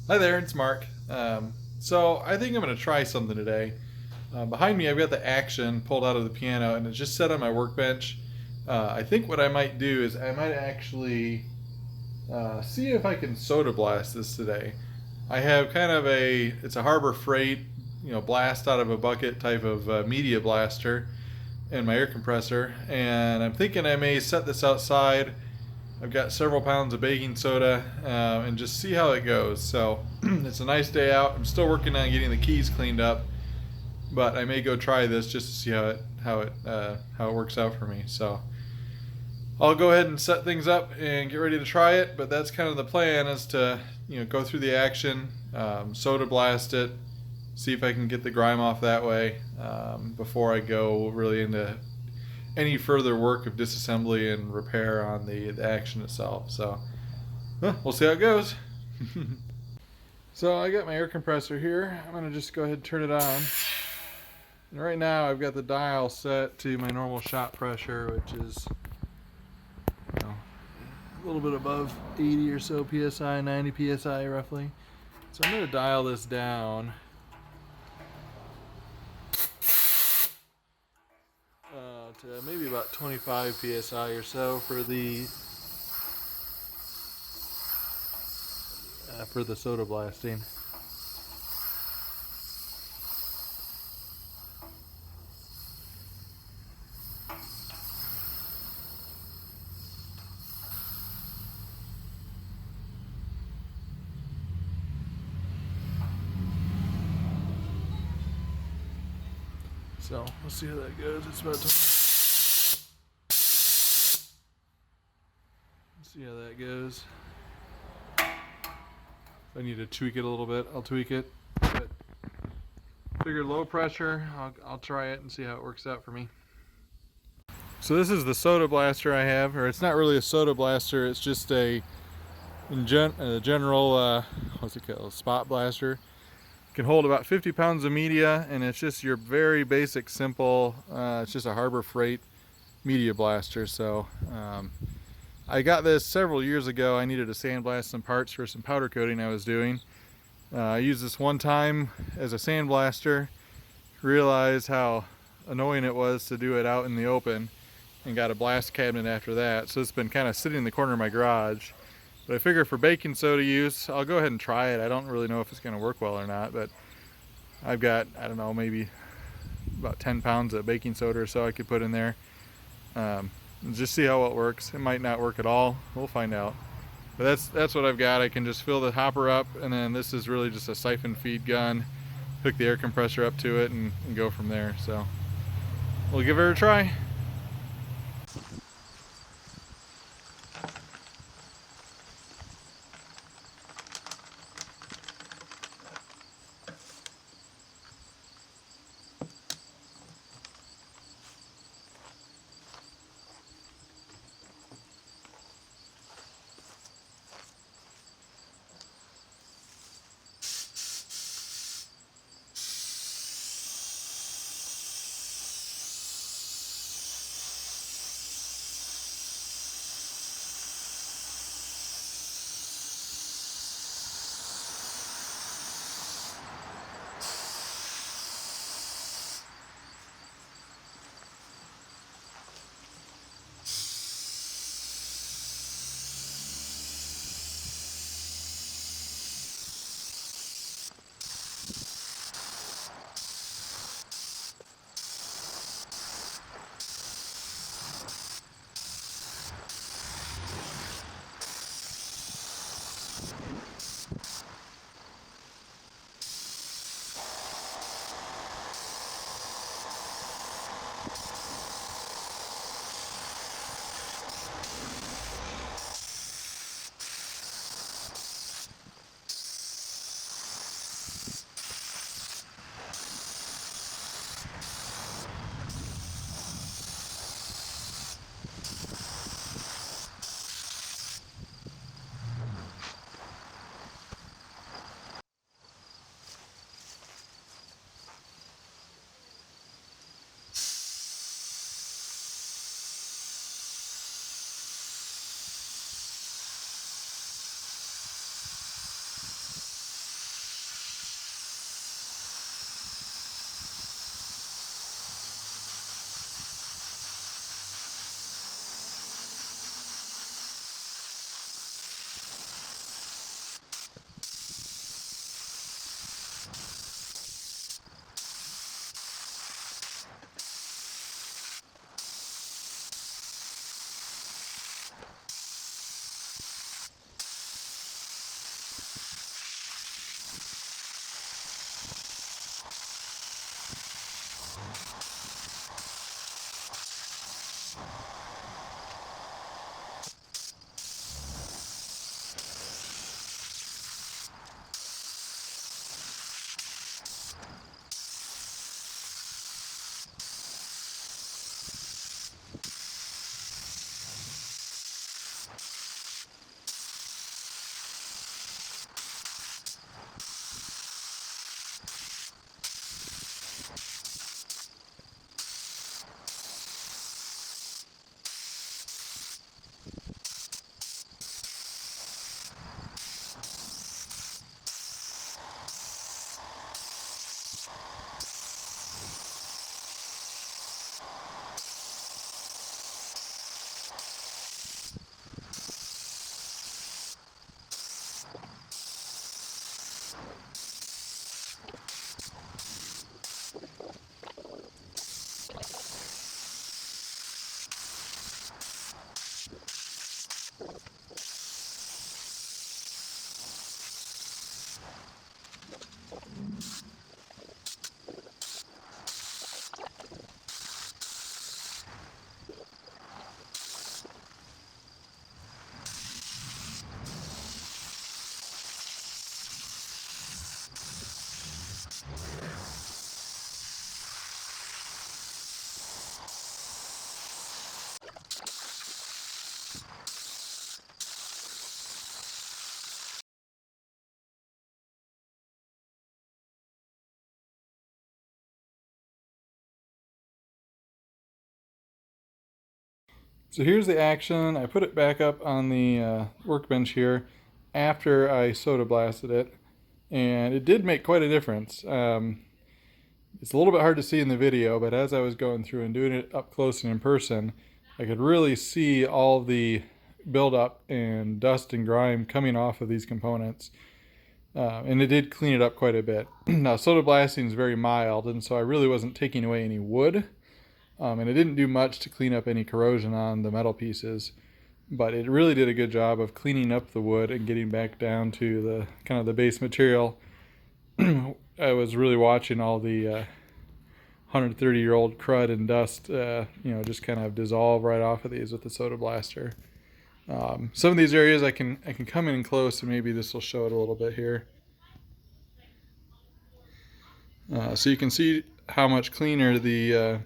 Hi there, it's Mark. So I think I'm going to try something today. Behind me, I've got the Action pulled out of the piano, and it's just set on my workbench. I think what I might do is I might actually see if I can soda blast this today. I have kind of it's a Harbor Freight, blast out of a bucket type of media blaster and my air compressor, and I'm thinking I may set this outside. I've got several pounds of baking soda and just see how it goes. So it's a nice day out. I'm still working on getting the keys cleaned up, but I may go try this just to see how it works out for me. So I'll go ahead and set things up and get ready to try it. But that's kind of the plan, is to go through the Action, soda blast it, see if I can get the grime off that way before I go really into any further work of disassembly and repair on the Action itself. So we'll see how it goes. So I got my air compressor here. I'm going to just go ahead and turn it on. And right now I've got the dial set to my normal shop pressure, which is a little bit above 80 or so psi, 90 psi roughly. So I'm going to dial this down to maybe about 25 psi or so for the soda blasting. So we'll see how that goes. It's about to see how that goes. If I need to tweak it a little bit, I'll tweak it. But figure low pressure, I'll try it and see how it works out for me. So this is the soda blaster I have, or it's not really a soda blaster. It's just a general what's it called, spot blaster. It can hold about 50 pounds of media, and it's just your very basic, simple. It's just a Harbor Freight media blaster. So I got this several years ago. I needed to sandblast some parts for some powder coating I was doing. I used this one time as a sandblaster, realized how annoying it was to do it out in the open, and got a blast cabinet after that. So it's been kind of sitting in the corner of my garage. But I figure for baking soda use, I'll go ahead and try it. I don't really know if it's going to work well or not, but I've got, I don't know, maybe about 10 pounds of baking soda or so I could put in there. Just see how it works. It might not work at all. We'll find out. But that's what I've got. I can just fill the hopper up, and then this is really just a siphon feed gun. Hook the air compressor up to it and go from there. So we'll give it a try. So here's the action. I put it back up on the workbench here after I soda blasted it, and it did make quite a difference. It's a little bit hard to see in the video, but as I was going through and doing it up close and in person, I could really see all the buildup and dust and grime coming off of these components. And it did clean it up quite a bit. Now, soda blasting is very mild, and so I really wasn't taking away any wood. And it didn't do much to clean up any corrosion on the metal pieces. But it really did a good job of cleaning up the wood and getting back down to the kind of the base material. I was really watching all the 130-year-old crud and dust, just kind of dissolve right off of these with the soda blaster. Some of these areas I can come in close, and maybe this will show it a little bit here. So you can see how much cleaner the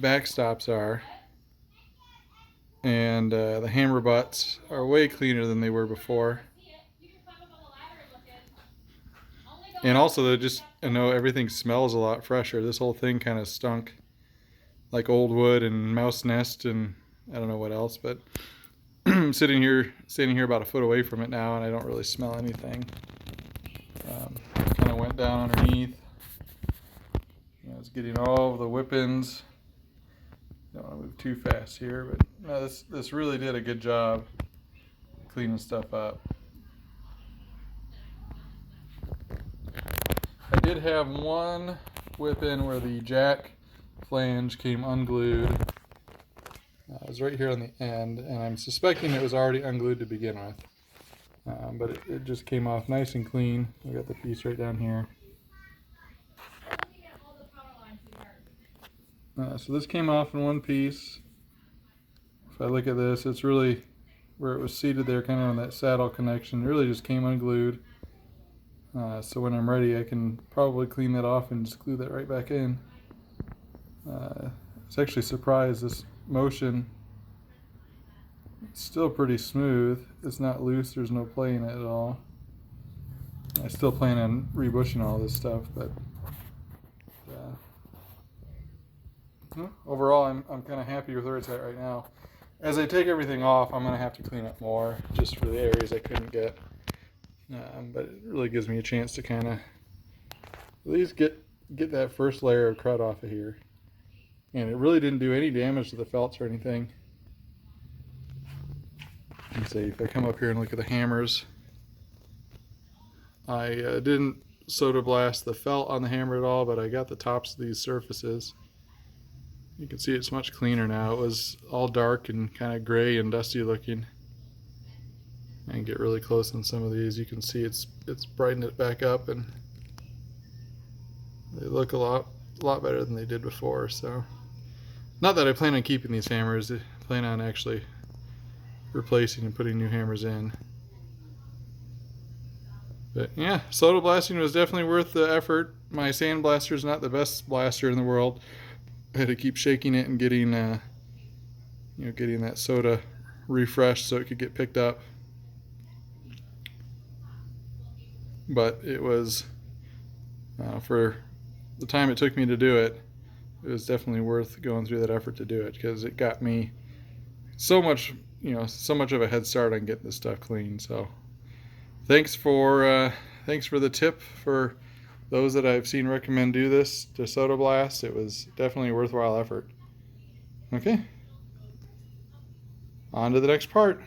backstops are, and the hammer butts are way cleaner than they were before. And also, I know everything smells a lot fresher. This whole thing kind of stunk like old wood and mouse nest and I don't know what else, but I'm standing here about a foot away from it now, and I don't really smell anything. Kind of went down underneath. It's getting all the whippings. Don't want to move too fast here, but no, this really did a good job cleaning stuff up. I did have one whip-in where the jack flange came unglued. It was right here on the end, and I'm suspecting it was already unglued to begin with. But it just came off nice and clean. I got the piece right down here. So this came off in one piece. If I look at this, it's really where it was seated there, kind of on that saddle connection. It really just came unglued. So when I'm ready, I can probably clean that off and just glue that right back in. I was actually surprised this motion, it's still pretty smooth. It's not loose, there's no play in it at all. I still plan on rebushing all this stuff, but overall I'm kind of happy with where it's at right now. As I take everything off, I'm going to have to clean up more just for the areas I couldn't get. But it really gives me a chance to kind of at least get that first layer of crud off of here. And it really didn't do any damage to the felts or anything. Let's see, if I come up here and look at the hammers, I didn't soda blast the felt on the hammer at all, but I got the tops of these surfaces. You can see it's much cleaner now. It was all dark and kind of gray and dusty looking. I can get really close on some of these. You can see it's brightened it back up, and they look a lot better than they did before. So, not that I plan on keeping these hammers. I plan on actually replacing and putting new hammers in. But yeah, soda blasting was definitely worth the effort. My sand blaster is not the best blaster in the world. I had to keep shaking it and getting that soda refreshed so it could get picked up. But it was, for the time it took me to do it, it was definitely worth going through that effort to do it, because it got me so much of a head start on getting this stuff clean. So thanks for the tip for those that I've seen recommend do this to soda blast. It was definitely a worthwhile effort. Okay, on to the next part.